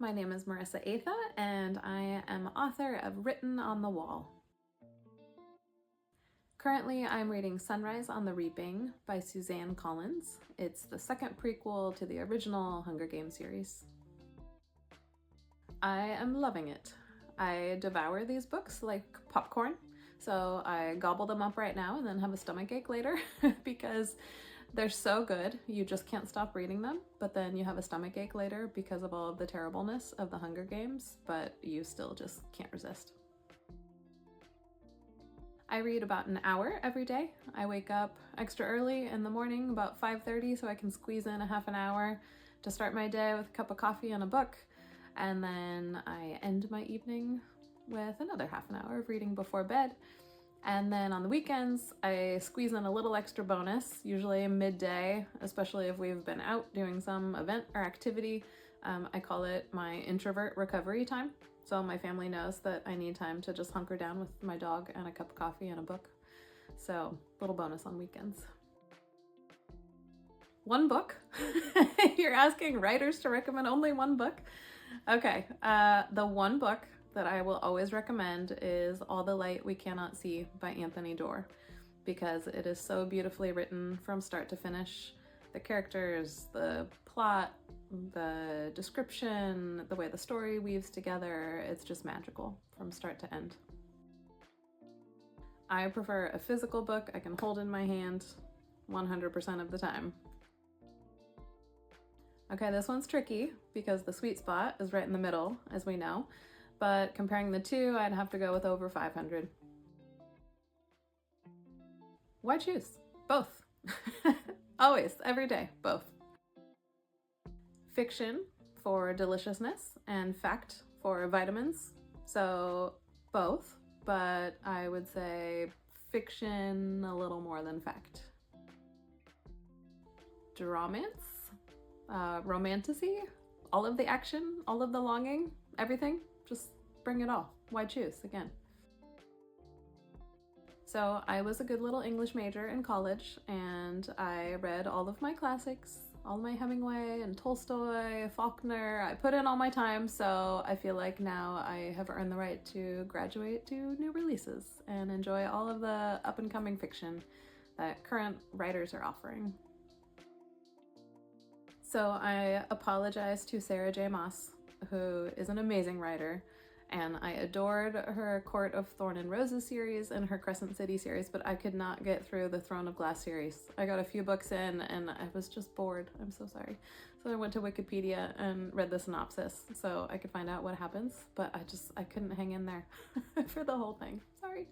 My name is Marisa Atha, and I am author of Written on the Wall. Currently, I'm reading Sunrise on the Reaping by Suzanne Collins. It's the second prequel to the original Hunger Games series. I am loving it. I devour these books like popcorn, so I gobble them up right now and then have a stomachache later because they're so good, you just can't stop reading them, but then you have a stomachache later because of all of the terribleness of the Hunger Games, but you still just can't resist. I read about an hour every day. I wake up extra early in the morning, about 5:30, so I can squeeze in a half an hour to start my day with a cup of coffee and a book, and then I end my evening with another half an hour of reading before bed. And then on the weekends, I squeeze in a little extra bonus, usually midday, especially if we've been out doing some event or activity. I call it my introvert recovery time. So my family knows that I need time to just hunker down with my dog and a cup of coffee and a book. So little bonus on weekends. One book? You're asking writers to recommend only one book? Okay, the one book that I will always recommend is All the Light We Cannot See by Anthony Doerr, because it is so beautifully written from start to finish. The characters, the plot, the description, the way the story weaves together, it's just magical from start to end. I prefer a physical book I can hold in my hand 100% of the time. Okay, this one's tricky because the sweet spot is right in the middle, as we know. But comparing the two, I'd have to go with over 500. Why choose? Both. Always, every day, both. Fiction for deliciousness and fact for vitamins. So both, but I would say fiction a little more than fact. Dramance, romantasy, all of the action, all of the longing, everything. Just bring it all. Why choose again? So I was a good little English major in college, and I read all of my classics, all my Hemingway and Tolstoy, Faulkner. I put in all my time, so I feel like now I have earned the right to graduate to new releases and enjoy all of the up-and-coming fiction that current writers are offering. So I apologize to Sarah J. Maas, who is an amazing writer, and I adored her Court of Thorn and Roses series and her Crescent City series, but I could not get through the Throne of Glass series. I got a few books in and I was just bored. I'm so sorry. So I went to Wikipedia and read the synopsis so I could find out what happens, but I couldn't hang in there for the whole thing. Sorry.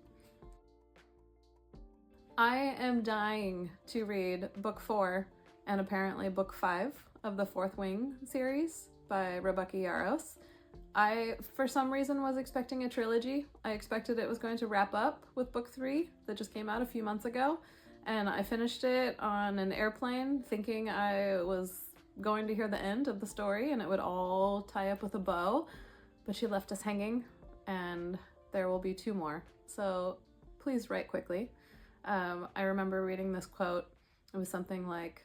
I am dying to read book 4 and apparently book 5 of the Fourth Wing series by Rebecca Yarros. I, for some reason, was expecting a trilogy. I expected it was going to wrap up with book 3 that just came out a few months ago, and I finished it on an airplane thinking I was going to hear the end of the story and it would all tie up with a bow, but she left us hanging, and there will be 2 more. So please write quickly. I remember reading this quote. It was something like,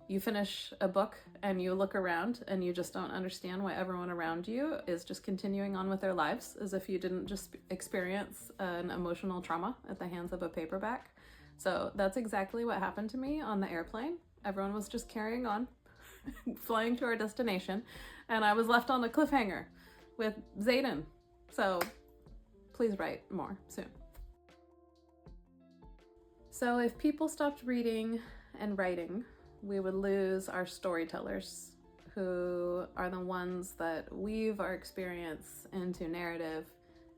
you finish a book and you look around and you just don't understand why everyone around you is just continuing on with their lives as if you didn't just experience an emotional trauma at the hands of a paperback. So that's exactly what happened to me on the airplane. Everyone was just carrying on, flying to our destination, and I was left on a cliffhanger with Xaden. So please write more soon. So if people stopped reading and writing, we would lose our storytellers, who are the ones that weave our experience into narrative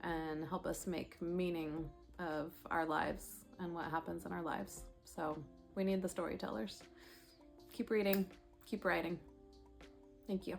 and help us make meaning of our lives and what happens in our lives. So we need the storytellers. Keep reading, keep writing. Thank you.